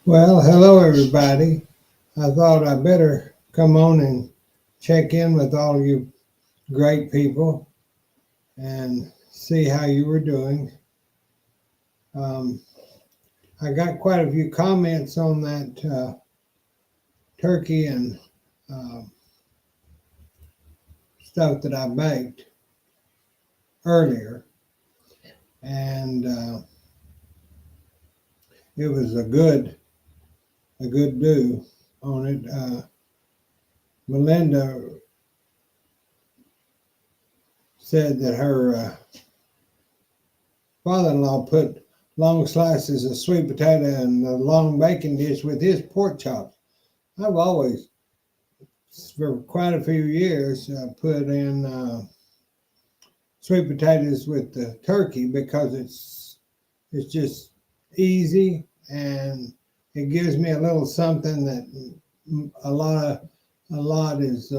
Well, hello everybody. I thought I better come on and check in with all you great people and see how you were doing. Um, I got quite a few comments on that turkey and uh, stuff that I baked earlier, and it was a good do on it. Melinda said that her father-in-law put long slices of sweet potato in a long baking dish with his pork chops. I've always, for quite a few years, put in sweet potatoes with the turkey because it's just easy and it gives me a little something that a lot is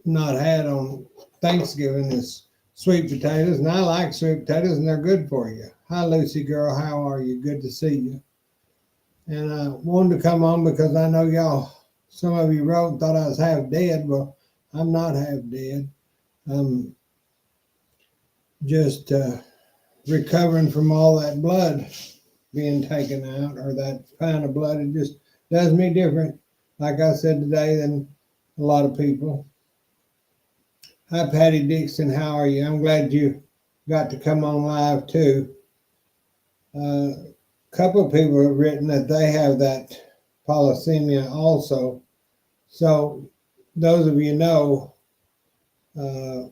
not had on Thanksgiving is sweet potatoes, and I like sweet potatoes, and they're good for you. Hi, Lucy girl, how are you? Good to see you. And I wanted to come on because I know y'all, some of you wrote and thought I was half dead. Well, I'm not half dead. I'm just recovering from all that blood being taken out, or that pound of blood. It just does me different, like I said today, than a lot of people. Hi, Patty Dixon. How are you? I'm glad you got to come on live too. A couple of people have written that they have that polycythemia also. So those of you know, uh,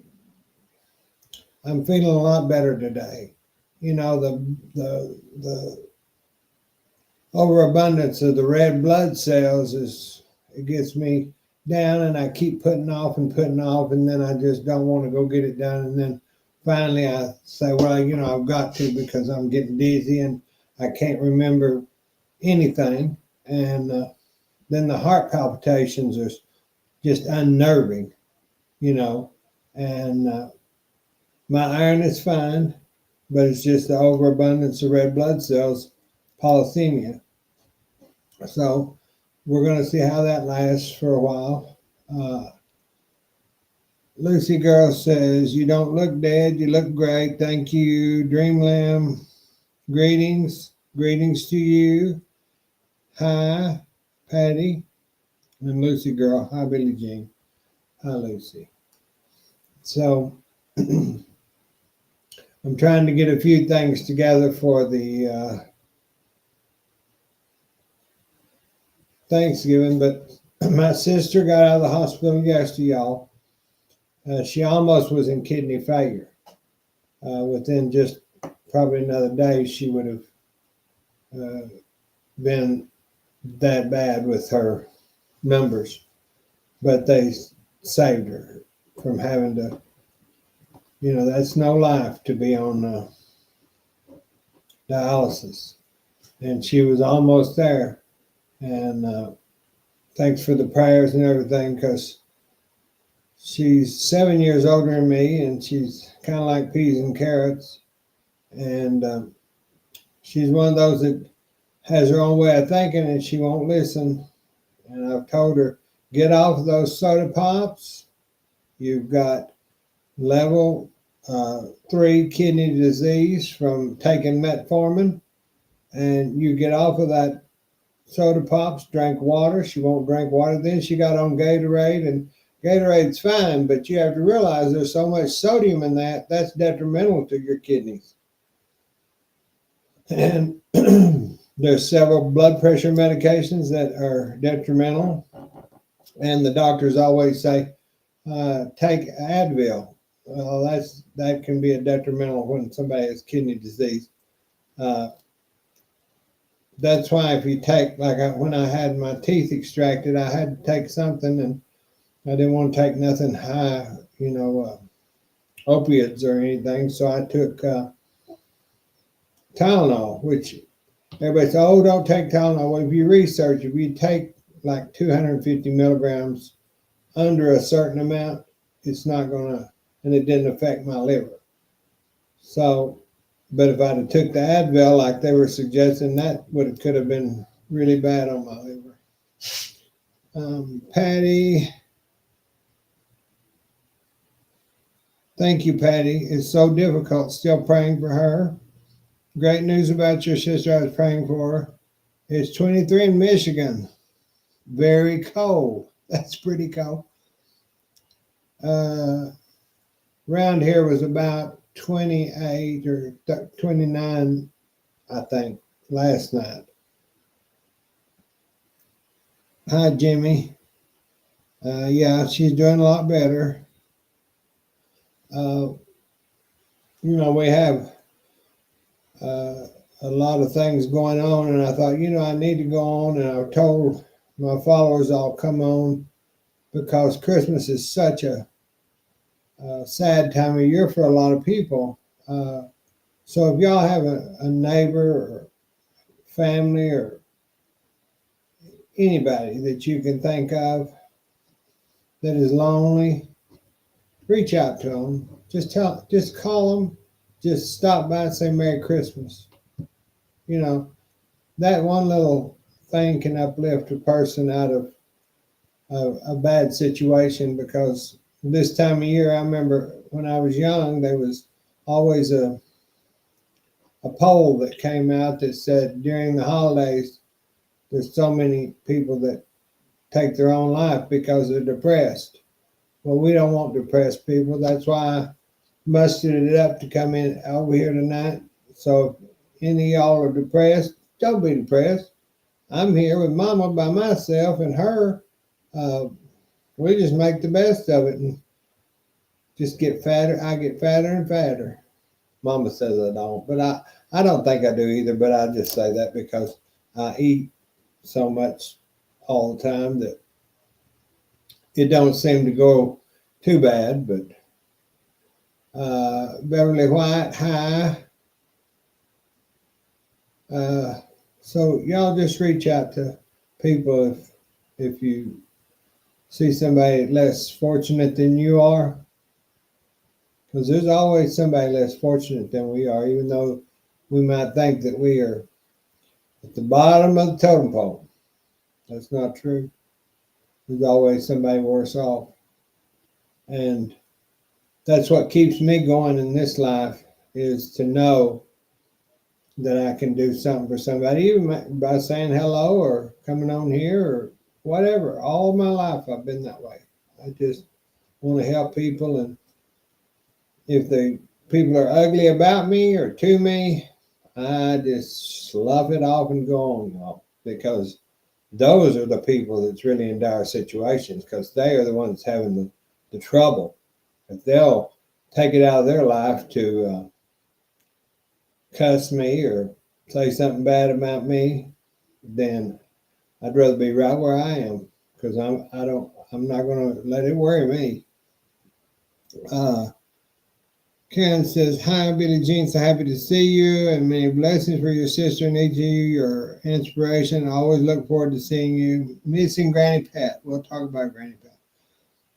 I'm feeling a lot better today. You know, the overabundance of the red blood cells it gets me down, and I keep putting off, and then I just don't want to go get it done, and then finally I say, well, I've got to because I'm getting dizzy and I can't remember anything, and then the heart palpitations are just unnerving, and my iron is fine, but it's just the overabundance of red blood cells, polycythemia. So we're going to see how that lasts for a while. Lucy Girl says, you don't look dead, you look great. Thank you. Dreamland, greetings. Greetings to you. Hi, Patty. And Lucy Girl. Hi, Billie Jean. Hi, Lucy. So I'm trying to get a few things together for the Thanksgiving, but my sister got out of the hospital yesterday, y'all. She almost was in kidney failure. Within just probably another day, she would have been that bad with her numbers, but they saved her from having to, that's no life to be on dialysis. And she was almost there. And thanks for the prayers and everything, because she's 7 years older than me, and she's kind of like peas and carrots. And she's one of those that has her own way of thinking, and she won't listen. And I've told her, get off of those soda pops. You've got level 3 kidney disease from taking metformin, and you get off of that soda pops, drink water. She won't drink water. Then she got on Gatorade, and Gatorade's fine, but you have to realize there's so much sodium in that's detrimental to your kidneys. And there's several blood pressure medications that are detrimental, and the doctors always say, take Advil. Well, that can be a detrimental when somebody has kidney disease. That's why if you take, when I had my teeth extracted, I had to take something, and I didn't want to take nothing high, opiates or anything. So I took Tylenol, which everybody says, oh, don't take Tylenol. Well, if you take like 250 milligrams under a certain amount, it's not going to, and it didn't affect my liver. So, but if I'd have took the Advil like they were suggesting, that could have been really bad on my liver. Patty, thank you, Patty. It's so difficult still praying for her. Great news about your sister. I was praying for her. It's 23 in Michigan. Very cold. That's pretty cold. Around here was about 28 or 29, I think, last night. Hi, Jimmy. Yeah, she's doing a lot better. We have a lot of things going on, and I thought, I need to go on, and I told my followers I'll come on because Christmas is such a sad time of year for a lot of people. So if y'all have a neighbor or family or anybody that you can think of that is lonely, reach out to them. Just call them. Just stop by and say Merry Christmas. That one little thing can uplift a person out of a bad situation, because this time of year, I remember when I was young, there was always a poll that came out that said during the holidays, there's so many people that take their own life because they're depressed. Well, we don't want depressed people. That's why I mustered it up to come in over here tonight. So if any of y'all are depressed, don't be depressed. I'm here with Mama by myself and her. We just make the best of it and just get fatter. I get fatter and fatter. Mama says I don't, but I don't think I do either, but I just say that because I eat so much all the time that it don't seem to go too bad. But Beverly White, hi. So y'all just reach out to people if you see somebody less fortunate than you are, because there's always somebody less fortunate than we are, even though we might think that we are at the bottom of the totem pole. That's not true. There's always somebody worse off. And that's what keeps me going in this life, is to know that I can do something for somebody, even by saying hello or coming on here or whatever. All my life I've been that way. I just want to help people, and if the people are ugly about me or to me, I just slough it off and go on, because those are the people that's really in dire situations, because they are the ones having the trouble. If they'll take it out of their life to cuss me or say something bad about me, then I'd rather be right where I am, because I'm not going to let it worry me. Karen says, hi, Billie Jean, so happy to see you, and many blessings for your sister and each of you, your inspiration. I always look forward to seeing you. Missing Granny Pat. We'll talk about Granny Pat.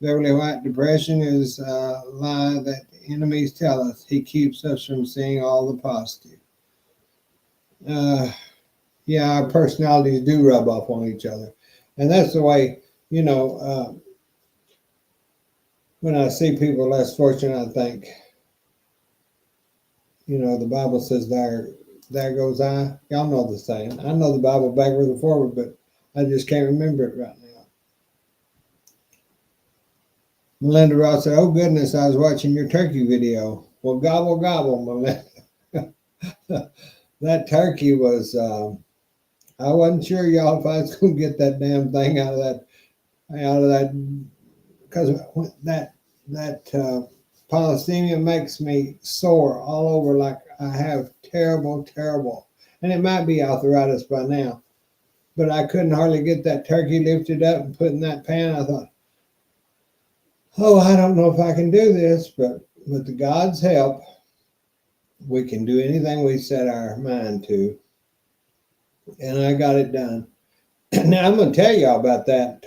Beverly White, depression is a lie that the enemies tell us. He keeps us from seeing all the positive. Yeah, our personalities do rub off on each other. And that's the way, when I see people less fortunate, I think, the Bible says, there goes I. Y'all know the saying. I know the Bible backwards and forward, but I just can't remember it right now. Melinda Ross said, oh goodness, I was watching your turkey video. Well, gobble, gobble, Melinda. That turkey was, I wasn't sure, y'all, if I was going to get that damn thing out of that, because that Palestinian makes me sore all over, like I have terrible, and it might be arthritis by now, but I couldn't hardly get that turkey lifted up and put in that pan. I thought, oh, I don't know if I can do this, but with God's help, we can do anything we set our mind to. And I got it done. Now I'm going to tell y'all about that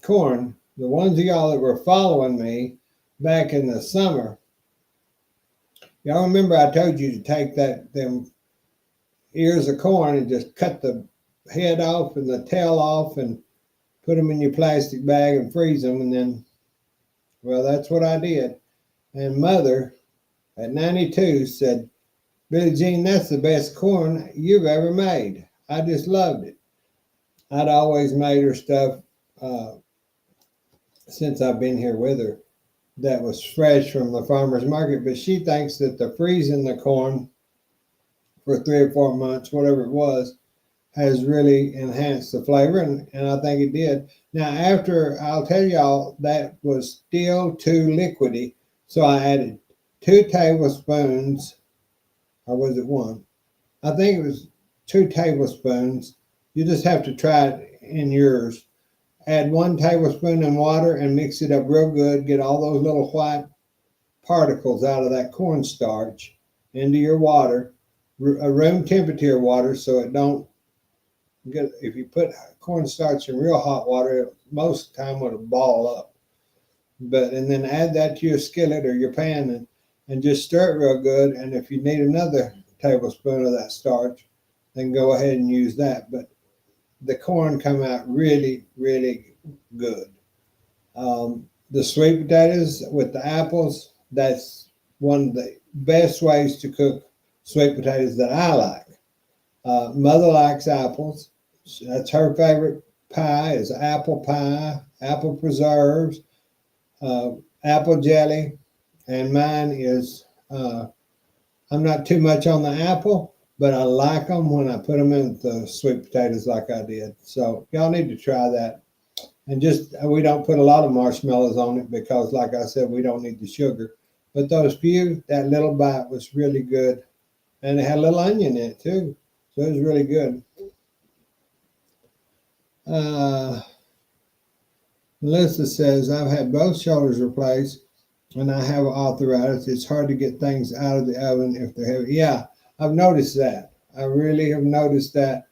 corn. The ones of y'all that were following me back in the summer, y'all remember I told you to take them ears of corn and just cut the head off and the tail off and put them in your plastic bag and freeze them. And then, well, that's what I did. And Mother at 92 said, Billie Jean, that's the best corn you've ever made. I just loved it. I'd always made her stuff uh, since I've been here with her that was fresh from the farmer's market, but she thinks that the freezing the corn for 3 or 4 months, whatever it was, has really enhanced the flavor, and I think it did. Now, after, I'll tell y'all, that was still too liquidy, so I added 2 tablespoons, or was it one? I think it was 2 tablespoons. You just have to try it in yours. Add 1 tablespoon in water and mix it up real good. Get all those little white particles out of that cornstarch into your water, a room temperature water, so it don't get, if you put cornstarch in real hot water, most of the time it'll ball up. And then add that to your skillet or your pan and just stir it real good. And if you need another tablespoon of that starch, then go ahead and use that. But the corn come out really, really good. The sweet potatoes with the apples, that's one of the best ways to cook sweet potatoes that I like. Mother likes apples. That's her favorite pie is apple pie, apple preserves, apple jelly, and mine is, I'm not too much on the apple, but I like them when I put them in the sweet potatoes like I did. So y'all need to try that. And just, we don't put a lot of marshmallows on it because, like I said, we don't need the sugar. But those few, that little bite was really good. And it had a little onion in it too. So it was really good. Melissa says, I've had both shoulders replaced and I have arthritis. It's hard to get things out of the oven if they're heavy. Yeah, I've noticed that. I really have noticed that.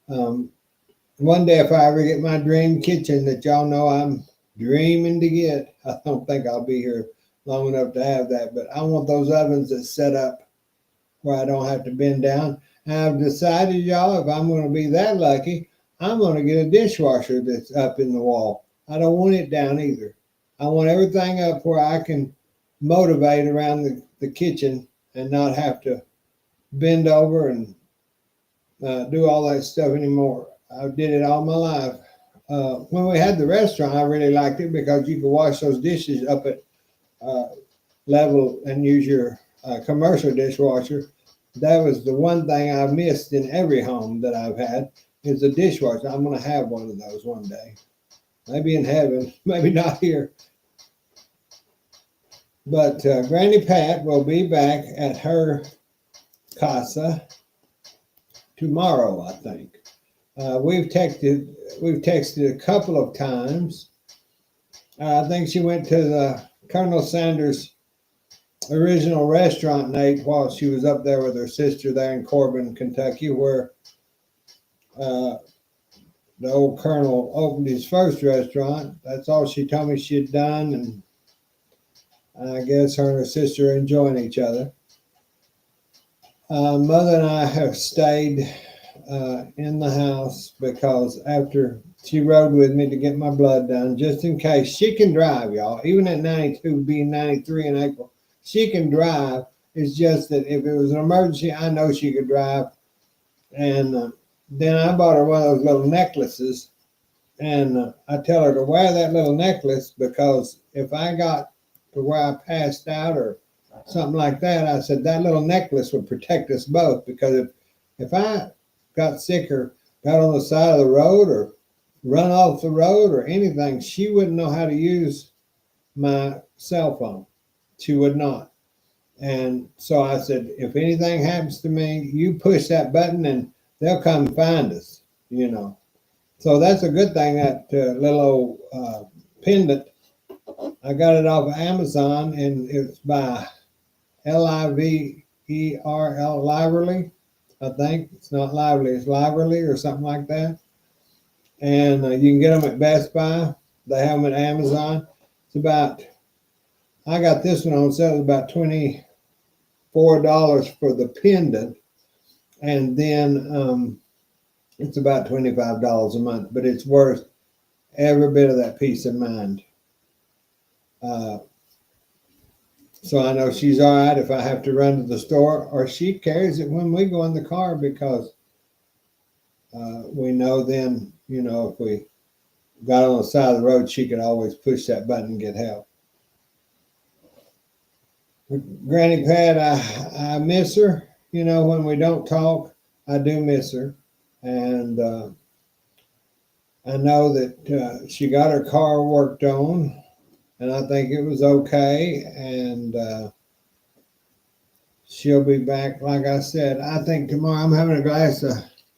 One day, if I ever get my dream kitchen that y'all know I'm dreaming to get, I don't think I'll be here long enough to have that, but I want those ovens that set up where I don't have to bend down. And I've decided, y'all, if I'm going to be that lucky, I'm going to get a dishwasher that's up in the wall. I don't want it down either. I want everything up where I can motivate around the kitchen and not have to bend over and do all that stuff anymore. I did it all my life. When we had the restaurant, I really liked it because you could wash those dishes up at level and use your commercial dishwasher. That was the one thing I missed in every home that I've had is a dishwasher. I'm going to have one of those one day. Maybe in heaven, maybe not here. But Granny Pat will be back at her casa tomorrow, I think. We've texted a couple of times. I think she went to the Colonel Sanders original restaurant, Nate, while she was up there with her sister there in Corbin, Kentucky, where the old Colonel opened his first restaurant. That's all she told me she had done, and I guess her and her sister are enjoying each other. Mother and I have stayed in the house because after she rode with me to get my blood done, just in case. She can drive, y'all. Even at 92, being 93 in April, she can drive. It's just that if it was an emergency, I know she could drive. And then I bought her one of those little necklaces, and I tell her to wear that little necklace because if I got to where I passed out or something like that, I said that little necklace would protect us both, because if I got sick or got on the side of the road or run off the road or anything, she wouldn't know how to use my cell phone. She would not. And so I said, if anything happens to me, you push that button and they'll come find us, you know. So that's a good thing, that little old pendant. I got it off of Amazon, and it's by Liverl, Liverly. I think it's not Lively, it's Liverly or something like that. And you can get them at Best Buy. They have them at Amazon. It's about, I got this one on sale, about $24 for the pendant. And then It's about $25 a month, but it's worth every bit of that peace of mind. Uh, so I know she's all right if I have to run to the store, or she carries it when we go in the car because we know then, if we got on the side of the road, she could always push that button and get help. Granny Pat, I miss her. When we don't talk, I do miss her. And I know that she got her car worked on, and I think it was okay. And she'll be back. Like I said, I think tomorrow I'm having a glass of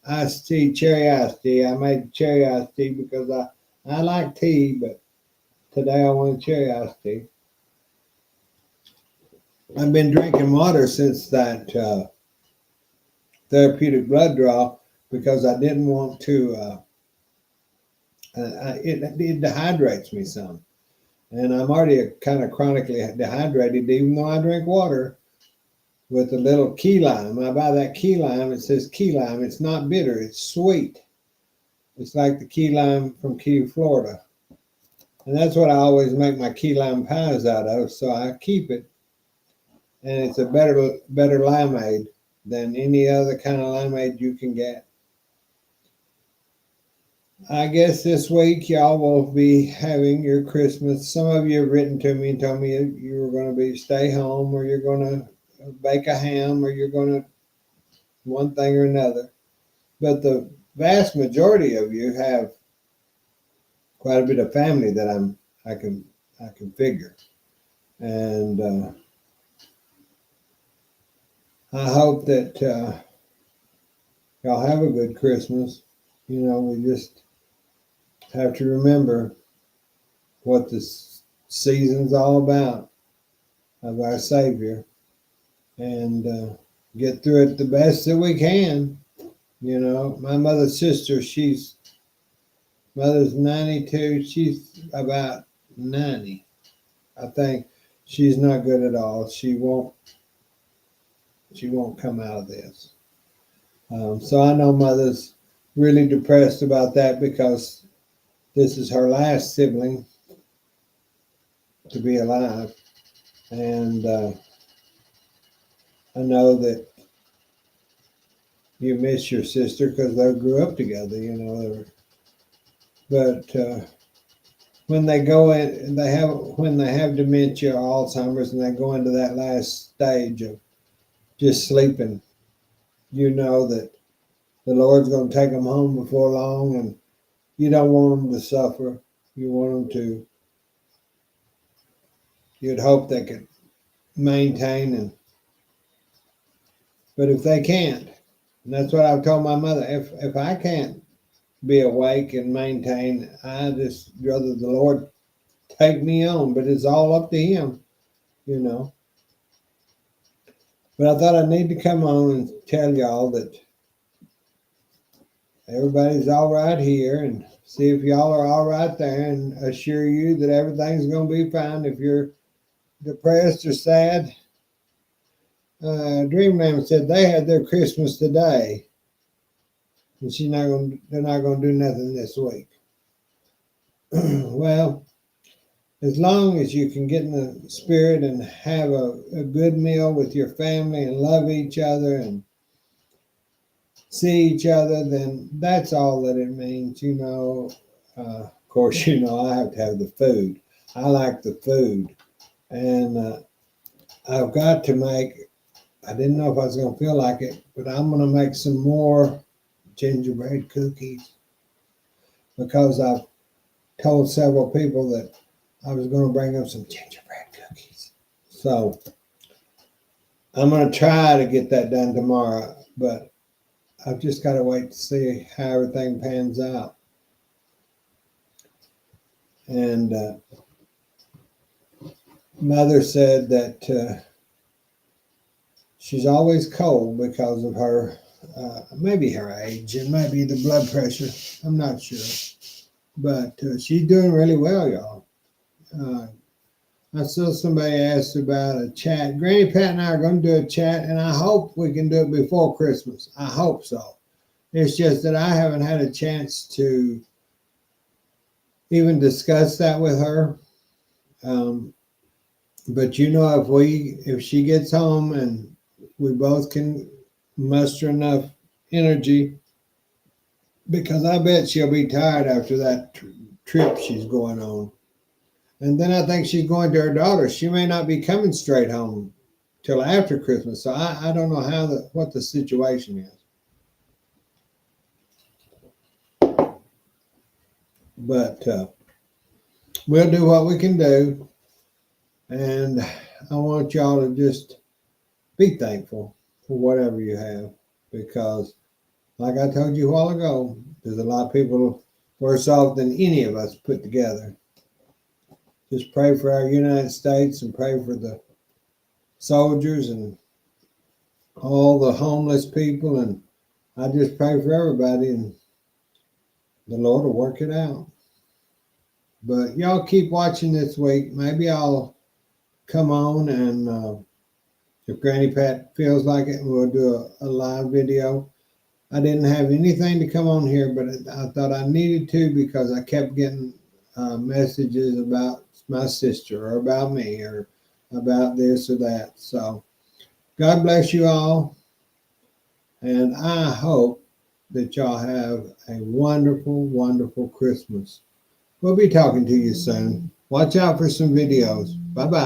iced tea, cherry iced tea. I made cherry iced tea because I like tea, but today I want cherry iced tea. I've been drinking water since that therapeutic blood draw because I didn't want to. It dehydrates me some, and I'm already kind of chronically dehydrated, even though I drink water with a little key lime. I buy that key lime. It says key lime. It's not bitter. It's sweet. It's like the key lime from Key, Florida, and that's what I always make my key lime pies out of. So I keep it, and it's a better limeade than any other kind of limeade you can get. I guess this week y'all will be having your Christmas. Some of you have written to me and told me you were going to stay home, or you're going to bake a ham, or you're going to one thing or another. But the vast majority of you have quite a bit of family that I can figure, and I hope that y'all have a good Christmas. We just have to remember what this season's all about of our Savior, and get through it the best that we can. My mother's sister, mother's 92. She's about 90. I think she's not good at all. She won't come out of this. So I know mother's really depressed about that because this is her last sibling to be alive. And I know that you miss your sister because they grew up together, but when they go in, when they have dementia or Alzheimer's, and they go into that last stage of just sleeping, that the Lord's going to take them home before long, and you don't want them to suffer. You want them you'd hope they could maintain, but if they can't, and that's what I've told my mother, if I can't be awake and maintain, I just rather the Lord take me on, but it's all up to Him, But I thought I need to come on and tell y'all that everybody's all right here, and see if y'all are all right there, and assure you that everything's going to be fine. If you're depressed or sad, Dreamland said they had their Christmas today, and they're not going to do nothing this week. Well, as long as you can get in the spirit and have a good meal with your family and love each other and see each other, then that's all that it means. Of course, I have to have the food. I like the food. And I've got to I didn't know if I was going to feel like it, but I'm going to make some more gingerbread cookies because I've told several people that I was going to bring them some gingerbread cookies. So I'm going to try to get that done tomorrow, but I've just got to wait to see how everything pans out. And Mother said that she's always cold because of her, maybe her age, it might be the blood pressure. I'm not sure. But she's doing really well, y'all. I saw somebody asked about a chat. Granny Pat and I are going to do a chat, and I hope we can do it before Christmas. I hope so. It's just that I haven't had a chance to even discuss that with her. But if she gets home and we both can muster enough energy, because I bet she'll be tired after that trip she's going on. And then I think she's going to her daughter. She may not be coming straight home till after Christmas. So I don't know what the situation is. But we'll do what we can do. And I want y'all to just be thankful for whatever you have. Because, like I told you a while ago, there's a lot of people worse off than any of us put together. Just pray for our United States and pray for the soldiers and all the homeless people. And I just pray for everybody, and the Lord will work it out. But y'all keep watching this week. Maybe I'll come on and if Granny Pat feels like it, we'll do a live video. I didn't have anything to come on here, but I thought I needed to because I kept getting messages about my sister or about me or about this or that. So God bless you all. And I hope that y'all have a wonderful, wonderful Christmas. We'll be talking to you soon. Watch out for some videos. Bye-bye.